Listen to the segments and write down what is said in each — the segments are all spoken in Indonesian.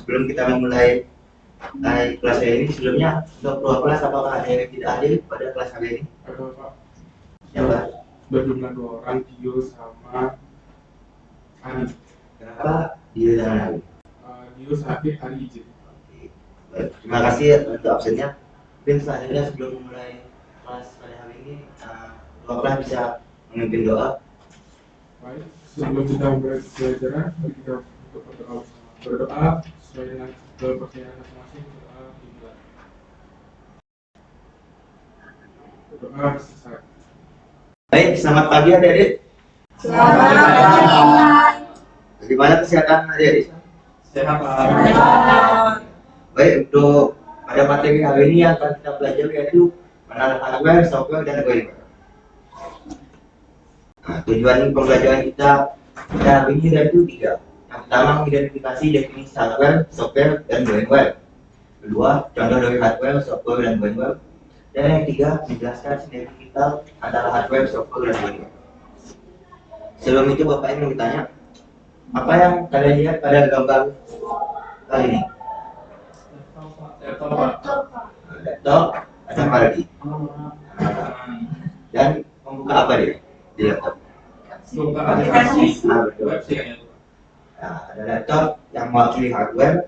sebelum kita memulai kelas hari ini, sebelumnya untuk dua kelas apakah ada yang tidak hadir pada kelas hari ini? Ada Pak. Siapa? Berjumlah 2 orang, Dio sama Ari. Kenapa Dio dan Ari? Dio sakit, Ari izin. Baik, terima kasih untuk absennya. Mungkin selanjutnya sebelum memulai kelas pada hari ini, dua kelas bisa memimpin doa. Baik, sebelum kita mulai pelajaran, mari kita untuk berdoa sesuai dengan kepercayaan masing-masing. Berdoa selesai. Baik, selamat pagi adik-adik. Selamat pagi. Bagaimana kesehatan adik-adik? Sehat, Pak. Baik, untuk pada materi hari ini yang akan kita pelajari yaitu mengenal hardware, software, dan firmware. Nah, tujuan pembelajaran kita pada hari ini yaitu 3. Yang pertama, mengidentifikasi definisi hardware, software, dan firmware. Kedua, contoh dari hardware, software, dan firmware. Dan yang ketiga, menjelaskan sinergi digital antara hardware, software, dan firmware. Sebelum itu, Bapak ingin bertanya, apa yang kalian lihat pada gambar kali ini? Laptop, ada apa lagi? Dan membuka apa dia di laptop? Buka aplikasi. Betul. Nah, ada laptop yang mewakili hardware,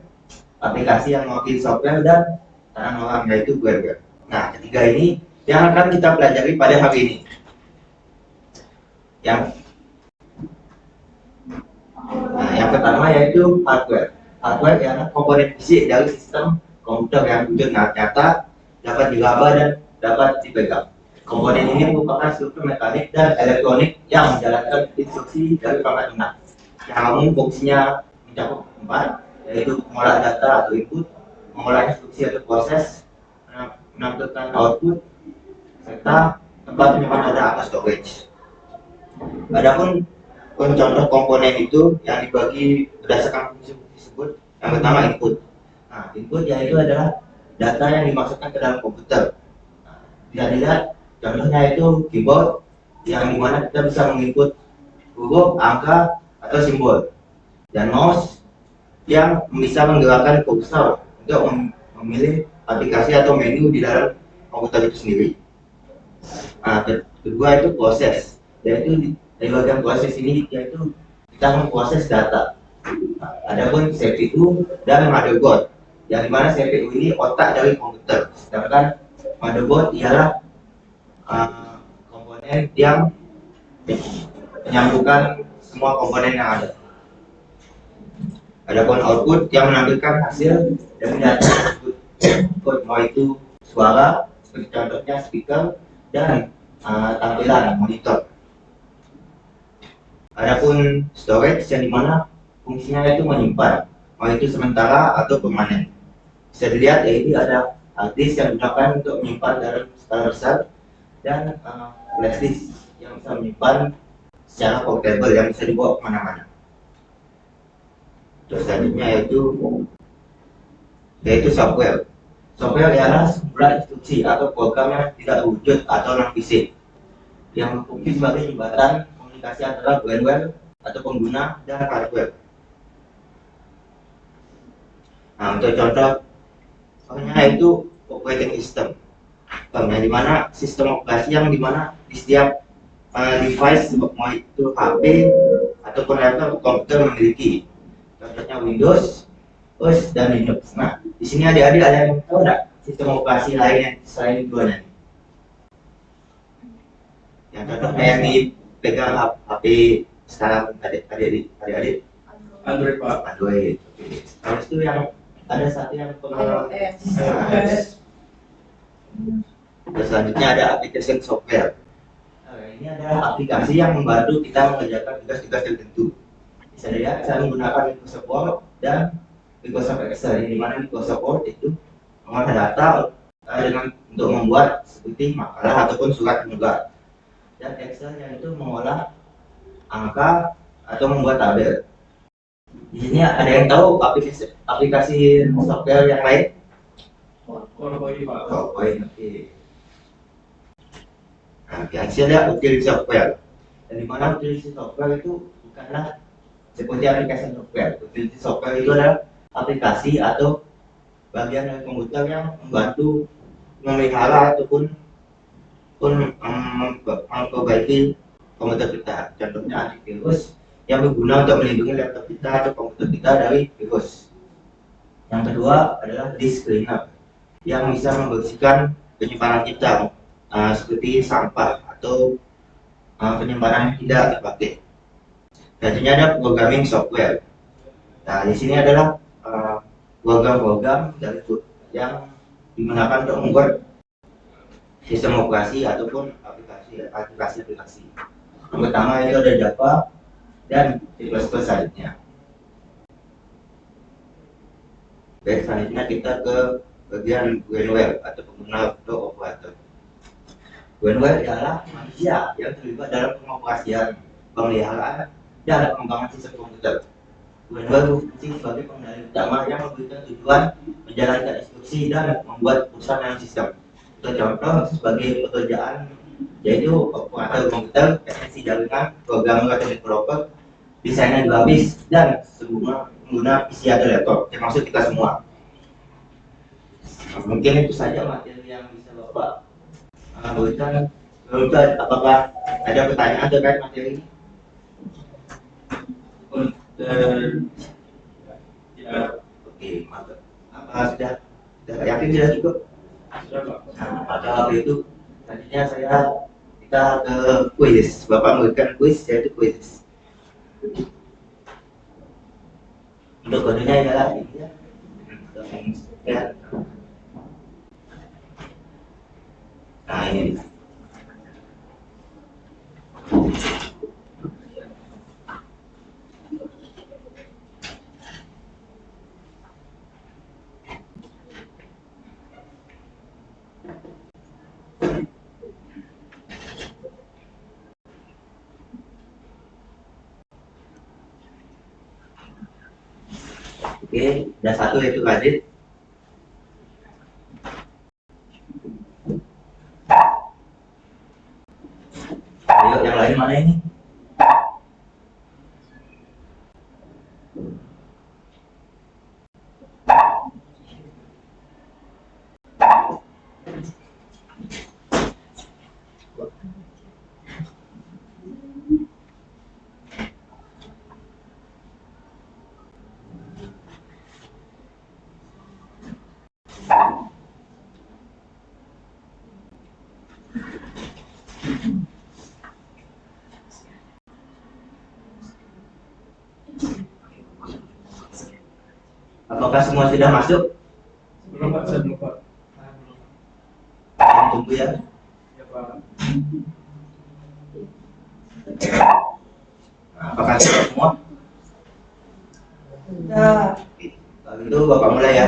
aplikasi yang mewakili software, dan tangan orang yaitu firmware. Nah, ketiga ini yang akan kita pelajari pada hari ini. Yang pertama yaitu hardware. Hardware adalah komponen fisik dari sistem komputer yang wujud nyata, dapat diraba dan dapat dipegang. Komponen ini merupakan struktur mekanik dan elektronik yang menjalankan instruksi dari perangkat lunak. Yang umum fungsinya mencakup 4, yaitu mengolah data atau input, mengolah instruksi atau proses, menampilkan output, serta tempat penyimpanan data atau storage. Adapun contoh komponen itu yang dibagi berdasarkan fungsi tersebut. Yang pertama input. Nah, input yaitu adalah data yang dimasukkan ke dalam komputer. Nah, bisa dilihat contohnya itu keyboard yang dimana kita bisa menginput huruf, angka, atau simbol. Dan mouse yang bisa menggerakkan kursor untuk memilih aplikasi atau menu di dalam komputer itu sendiri. Nah, kedua itu proses, yaitu dari bagian proses ini yaitu kita memproses data. Nah, adapun CPU dan motherboard, yang dimana CPU ini otak dari komputer, sedangkan motherboard ialah komponen yang menyambungkan semua komponen yang ada. Adapun output yang menampilkan hasil dari data tersebut, mau itu suara, seperti contohnya speaker, dan tampilan monitor. Adapun storage yang dimana fungsinya itu menyimpan, mau itu sementara atau permanen. Bisa dilihat yaitu ada hard disk yang digunakan untuk menyimpan dalam skala besar, dan flash disk yang bisa menyimpan secara portable yang bisa dibawa kemana-mana. Terus selanjutnya yaitu software. Software adalah sebuah instruksi atau program yang tidak wujud atau non fisik yang berfungsi sebagai jembatan komunikasi antara firmware atau pengguna dan hardware. Nah, untuk contohnya itu operating system, yang dimana sistem operasi yang dimana di setiap device mau itu HP ataupun laptop komputer memiliki. Contohnya Windows, OS, dan Linux. Nah, di sini adik-adik ada yang tahu nggak sistem operasi lainnya selain keduanya? Yang contohnya yang dipegang HP sekarang adik-adik Android, Pak. Android. Terus itu yang ada satu yang iOS. Terus selanjutnya ada application software. Ini adalah aplikasi yang membantu kita mengerjakan tugas-tugas tertentu. Bisa dilihat saya menggunakan Microsoft Word dan Microsoft Excel, di mana Microsoft Word itu mengolah data dengan untuk membuat seperti makalah ataupun surat penugas, dan Excel yang itu mengolah angka atau membuat tabel. Di sini ada yang tahu aplikasi software yang lain? PowerPoint, Pak. PowerPoint, oke. Nah, yang saya lihat utility software. Dan di mana utility software itu bukanlah seperti aplikasi software. Utility software itu adalah aplikasi atau bagian dari komputer yang membantu memelihara ataupun memperbaiki komputer kita. Contohnya antivirus yang berguna untuk melindungi laptop kita atau komputer kita dari virus. Yang kedua adalah disk cleaner yang bisa membersihkan penyimpanan kita seperti sampah atau penyimpanan yang tidak terpakai. Selanjutnya ada programming software. Nah, di sini adalah program-program dari yang digunakan untuk membuat sistem operasi ataupun aplikasi. Yang pertama itu ada Java dan C++ selanjutnya. Baik, selanjutnya kita ke bagian Greenware atau pengguna operator. Greenware adalah manusia yang terlibat dalam pengoperasian, pemeliharaan, dan pengembangan sistem komputer. Greenware berfungsi sebagai pengendali utama yang memberikan tujuan, menjalankan instruksi, dan membuat perusahaan dalam sistem. Untuk contoh sebagai pekerjaan yaitu operator komputer, teknisi jaringan, programmer atau developer, desainer grafis, dan semua pengguna PC atau laptop, termasuk kita semua. Mungkin itu saja materi yang bisa Bapak berikan. Apakah ada pertanyaan terkait materi ini? Tidak. Oke, mantap. Apa sudah yakin sudah cukup? Sudah, Pak. Nah, pada waktu itu selanjutnya kita ke kuis. Bapak memberikan kuis, yaitu kuis. Untuk kodenya adalah ini ya. Nah, ini. Oke, ada satu yaitu kredit. Ayo, yang lain mana ini? Apakah semua sudah masuk? Belum, Pak. Saya belum, Pak. Tunggu ya. Ya, Pak. Nah, apakah sudah semua? Sudah. Oke. Kalau itu Bapak mulai ya.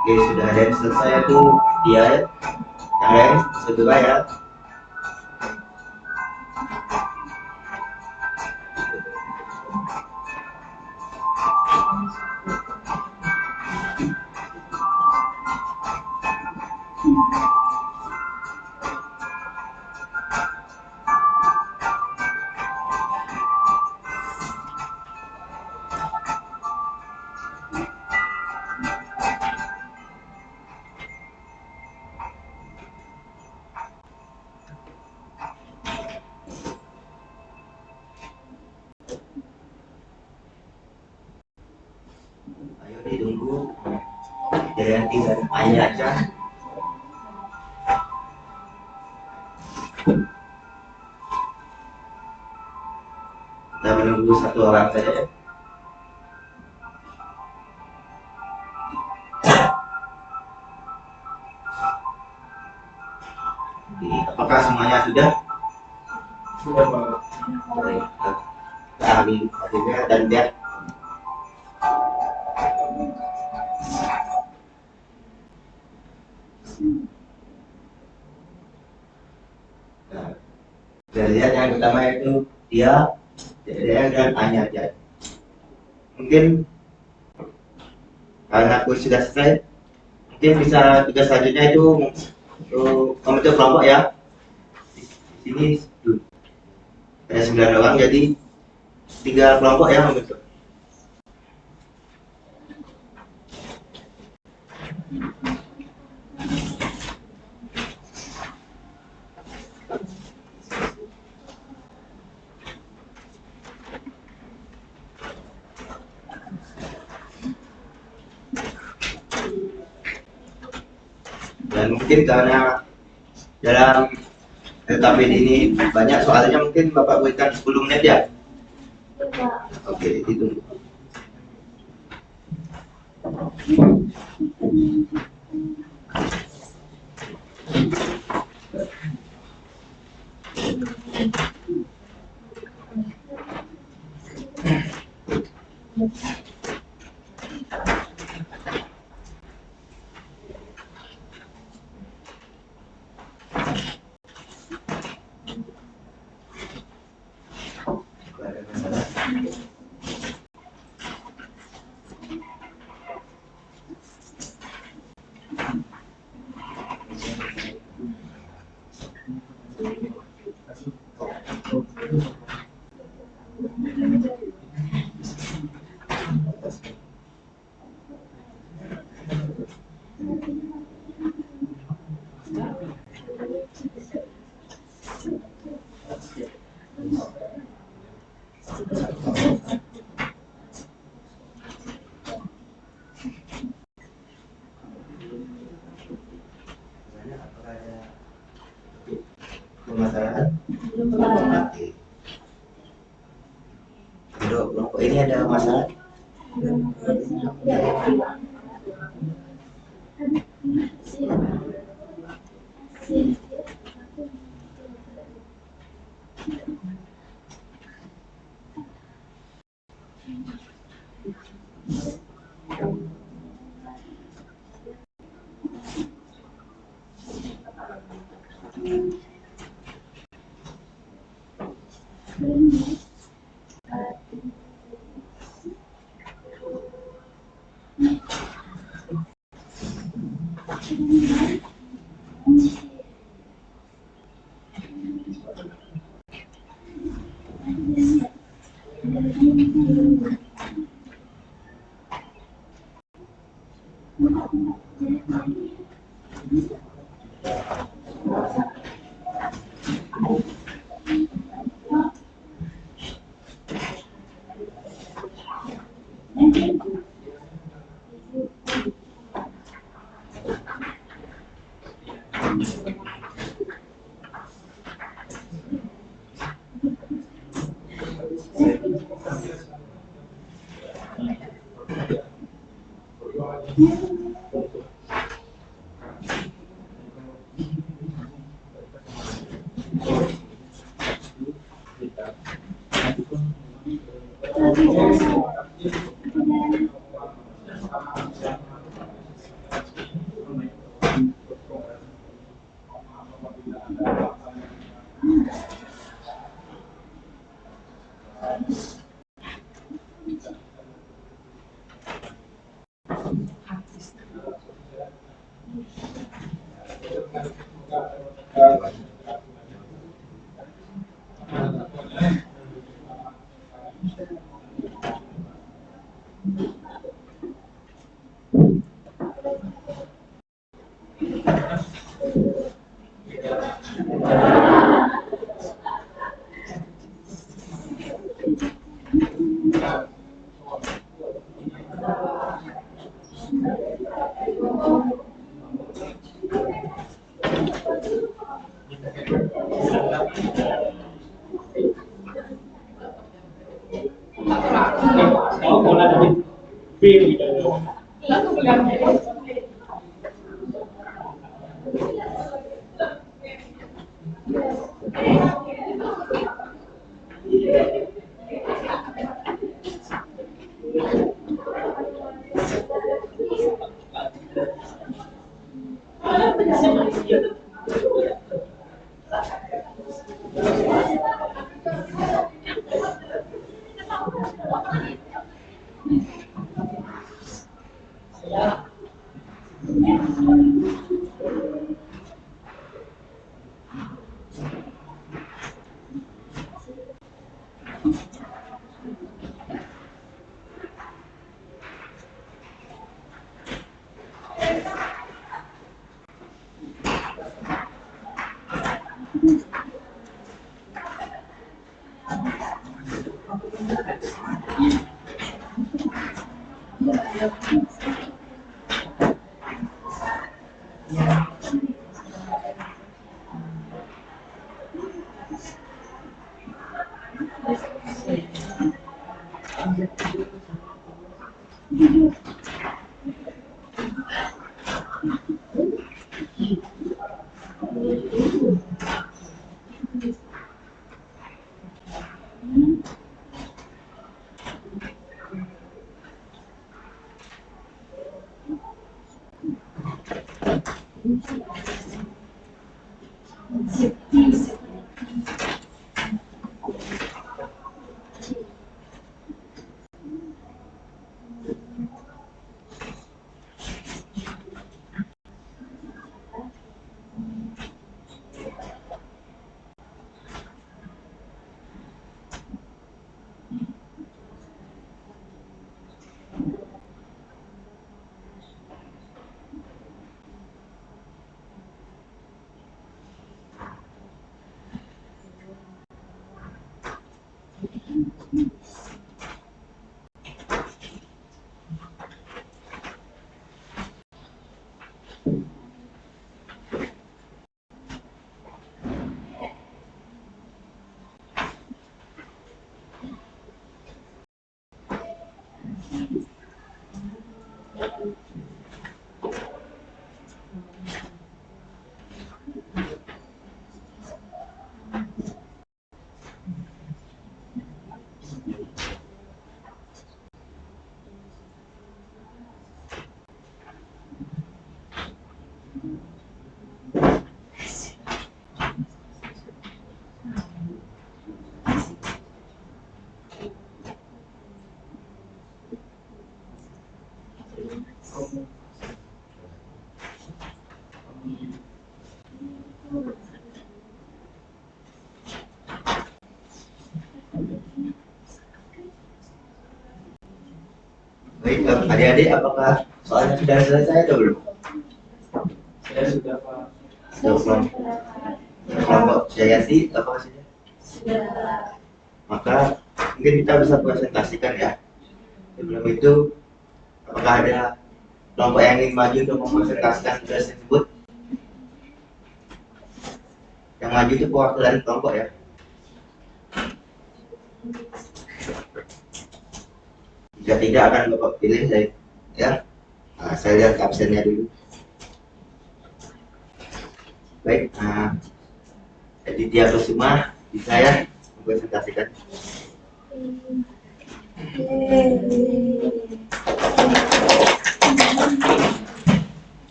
Oke, sudah ada yang selesai itu dia ya. Yang lain segera ya. diganti dengan ayah aja. Kita menunggu satu orang saja ya. Apakah semuanya sudah? Sudah Pak. Baik, kita ambil hasilnya dan lihat. Nah, kita lihat yang pertama itu dia dan hanya aja. Mungkin karena aku sudah selesai, mungkin bisa tugas selanjutnya itu untuk membentuk kelompok ya. Di sini ada 9 orang, jadi 3 kelompok yang membentuk. Dan mungkin karena dalam LKPD ini banyak soalnya, mungkin Bapak berikan 10 menit ya. Oke, ditunggu. Ada masalah? Apakah ada permasalahan? Oke. Untuk kelompok ini ada masalah? Baik, adik-adik, apakah soalnya sudah selesai atau belum? Saya sudah Pak. Sudah kelompok Jayati, apa hasilnya? Maka mungkin kita bisa presentasikan ya. Sebelum itu, apakah ada kelompok yang ingin maju untuk mempresentasikan tugas tersebut? Yang maju itu perwakilan kelompok ya. Jika tidak akan Bapak pilih saya, ya. Nah, saya lihat absennya dulu. Baik, Aditya Kusuma, bisa ya mempresentasikan.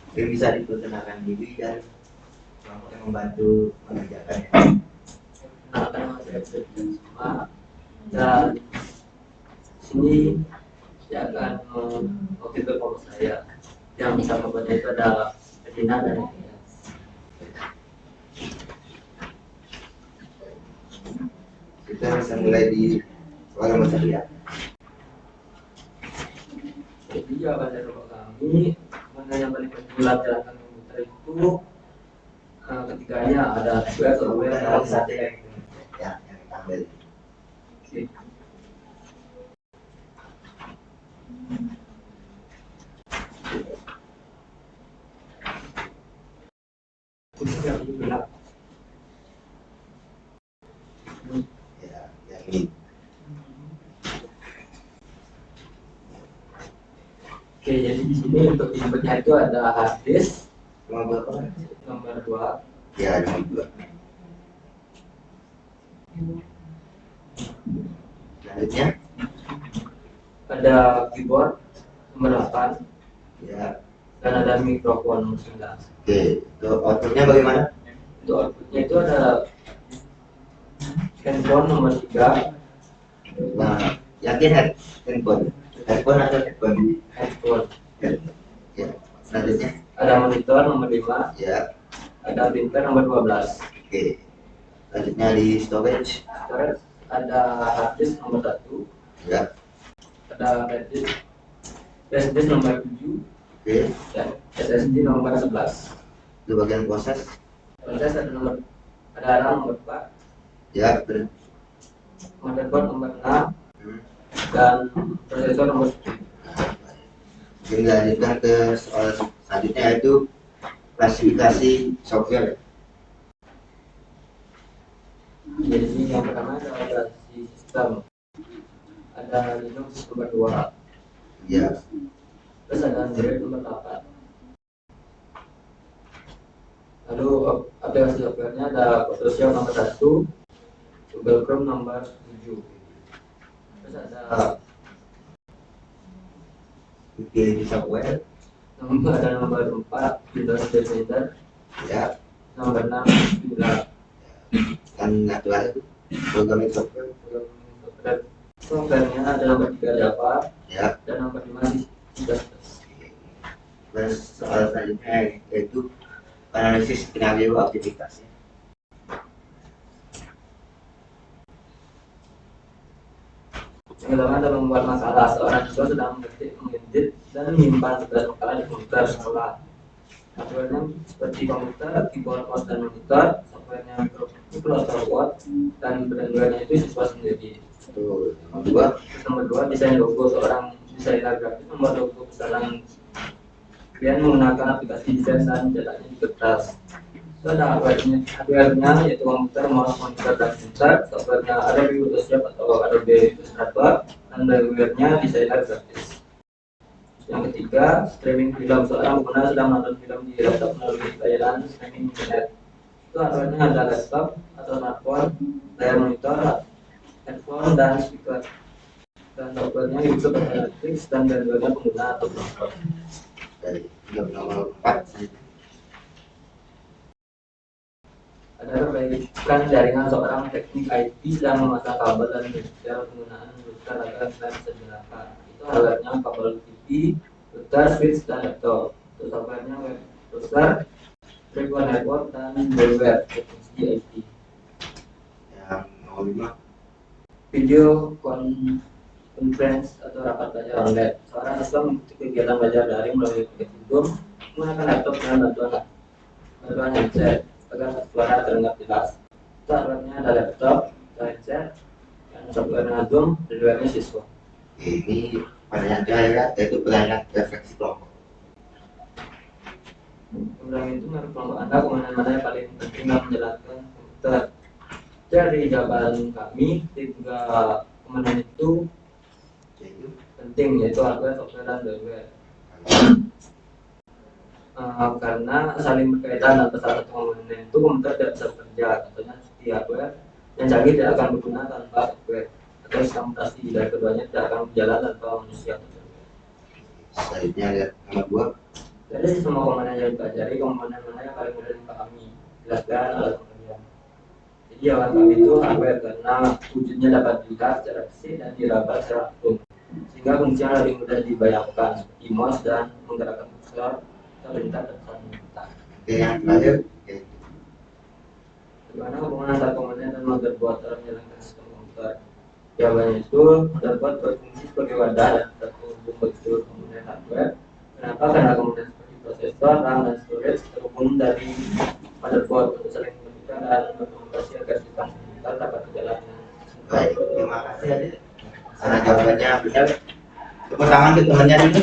Mungkin bisa diperkenalkan diri dan kelompok yang membantu mengerjakannya. Nama saya Kusuma dan sini saya akan mewakili kelompok saya yang bersama pada itu ada Edina dan Nia. Kita bisa mulai di soal nomor 1 ya. Jadi jawaban dari kelompok kami mana yang paling penting pelajaran komputer itu ketiganya ada SQL, software, Nomor dan 1 yang kita ambil. yang gelap. Ya, yang ini. Oke, jadi di sini untuk inputnya itu ada hard disk Nomor berapa? nomor 2, Ya, nomor 2. Selanjutnya, ada keyboard nomor 8 Ya. dan ada mikrofon nomor 9. Oke, untuk outputnya bagaimana? Untuk outputnya itu ada handphone nomor 3, Nah, yakin handphone? Handphone atau headphone? handphone. Ya. Selanjutnya, Ada monitor nomor 5, ya. ada printer nomor 12. Oke. Selanjutnya di storage, Storage ada hard disk nomor 1, ya. ada flash disk nomor 7 Oke. dan SSD nomor 11. Itu bagian proses, Proses ada RAM nomor 4, ya. Benar. motherboard nomor 6 Hmm. dan prosesor nomor 10. Oke, lanjutkan ke soal selanjutnya yaitu klasifikasi software. Jadi yang pertama ada operasi sistem, ada Linux nomor 2, Ya. terus ada Android nomor 8. Lalu aplikasi softwarenya ada Photoshop nomor 1, Google Chrome nomor 7. Terus ada Utility software, nomor 4 Windows Defender, ya. nomor 6 Visual. Dan satu lagi programming software, Softwarenya ada nomor 3 Java ya. dan nomor 5 C++. Dan soal selanjutnya yaitu analisis skenario aktivitas. Yang pertama adalah membuat masalah. Seorang siswa sedang mengetik, mengedit, dan menyimpan tugas makalah di komputer sekolah. Softwarenya seperti komputer, keyboard, mouse, dan monitor. Softwarenya Microsoft Word, dan penentuannya itu siswa sendiri. Itu nomor dua. Terus nomor 2, desain logo. Seorang desainer grafis membuat logo pesanan. Kemudian menggunakan aplikasi desain dan cetaknya di kertas. Itu ada hardware-nya yaitu komputer, mouse, monitor, dan printer. Softwarenya Adobe Photoshop atau Adobe Illustrator, dan hardware-nya desainer grafis. Yang ketiga, streaming film. Seorang pengguna sedang menonton film di laptop melalui layanan streaming internet. Itu hardware-nya ada laptop atau smartphone, layar monitor, headphone, dan speaker. Dan softwarenya YouTube atau Netflix, dan hardware-nya pengguna atau penonton. Dari nomor 4. Ada perbaikan jaringan. Seorang teknik IT sedang memasang kabel dan detail penggunaan router agar internet bisa dinyalakan. Itu hardware-nya kabel TV, router, switch, dan laptop. Itu software-nya web browser, virtual network, dan malware teknisi IT. Yang nomor 5. Video conference atau rapat belajar online. Seorang siswa mengikuti kegiatan belajar daring melalui aplikasi Zoom menggunakan laptop dan bantuan headset agar suara terdengar jelas. Itu hardware-nya ada laptop, headset, dan software-nya Zoom, hardware-nya siswa. Ini pertanyaan terakhir yaitu pertanyaan refleksi kelompok. Kemudian itu menurut kelompok Anda kemana-mana yang paling penting dalam menjalankan komputer. Dari jawaban kami, 3 komponen itu Yaitu penting, yaitu hardware, software, dan firmware. Karena saling berkaitan dan salah satu komponen itu komputer tidak bisa bekerja. Contohnya seperti hardware yang canggih tidak akan berguna tanpa software, atau sistem mutasi dari keduanya tidak akan berjalan tanpa manusia. selanjutnya ada nomor 2. Dari semua komponen yang dipelajari, komponen mana yang paling mudah dipahami? Jelaskan alat pengerja. Jadi jawaban kami itu hardware karena wujudnya dapat dilihat secara fisik dan diraba secara langsung, sehingga fungsinya lebih mudah dibayangkan seperti mouse dan menggerakkan kursor, perintah dan perintah. Oke, yang terakhir yaitu Bagaimana hubungan antar komponen dan motherboard dalam menjalankan sistem komputer? Jawabannya itu motherboard berfungsi sebagai wadah dan terhubung bagi seluruh komponen hardware. Kenapa? Karena komponen seperti prosesor, RAM, dan storage terhubung dari motherboard untuk saling membutuhkan dan berkomunikasi agar sistem komputer dapat berjalan dengan baik. Terima kasih adik. Karena jawabannya benar. Tepuk tangan ke temannya dulu.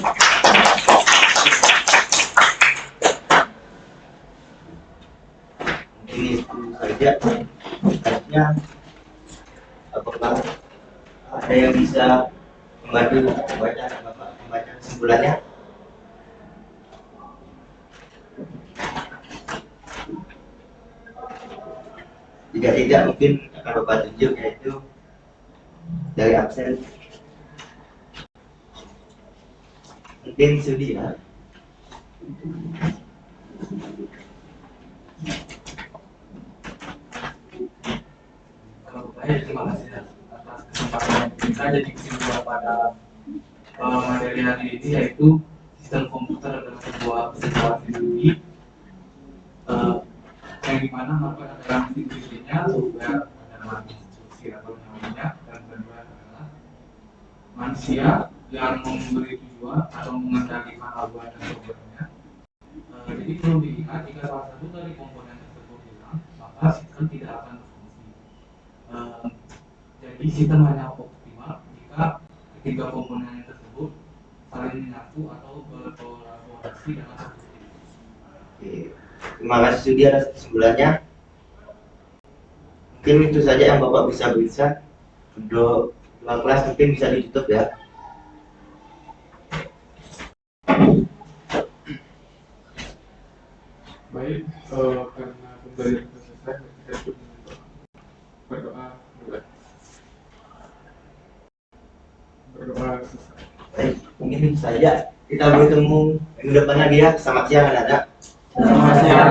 Ini saja. Selanjutnya, apakah ada yang bisa membantu membaca kesimpulannya? Jika tidak, mungkin akan Bapak tunjuk yaitu dari absen. Mungkin sudi ya. Baik, terima kasih atas kesempatan yang diberikan. Jadi kesimpulan pada materi hari ini yaitu sistem komputer adalah sebuah pesawat teknologi yang dimana melakukan adalah institusinya software adalah instruksi atau namanya, dan kedua adalah manusia yang memberi tujuan atau mengendalikan hardware dan softwarenya. Jadi perlu dilihat jika salah satu dari komponen tersebut hilang, maka sistem tidak akan berfungsi. Jadi sistem hanya optimal jika ketiga komponen tersebut saling menyatu atau berkolaborasi dengan satu sistem. Oke. Terima kasih Sudi atas kesimpulannya. Mungkin itu saja yang Bapak bisa berikan. Untuk kelas mungkin bisa ditutup ya. Baik, karena pembelajaran kita selesai, kita cukup berdoa dulu. Berdoa selesai. Baik, mungkin itu saja. Kita bertemu minggu depan lagi ya. Selamat siang anak-anak. Selamat siang.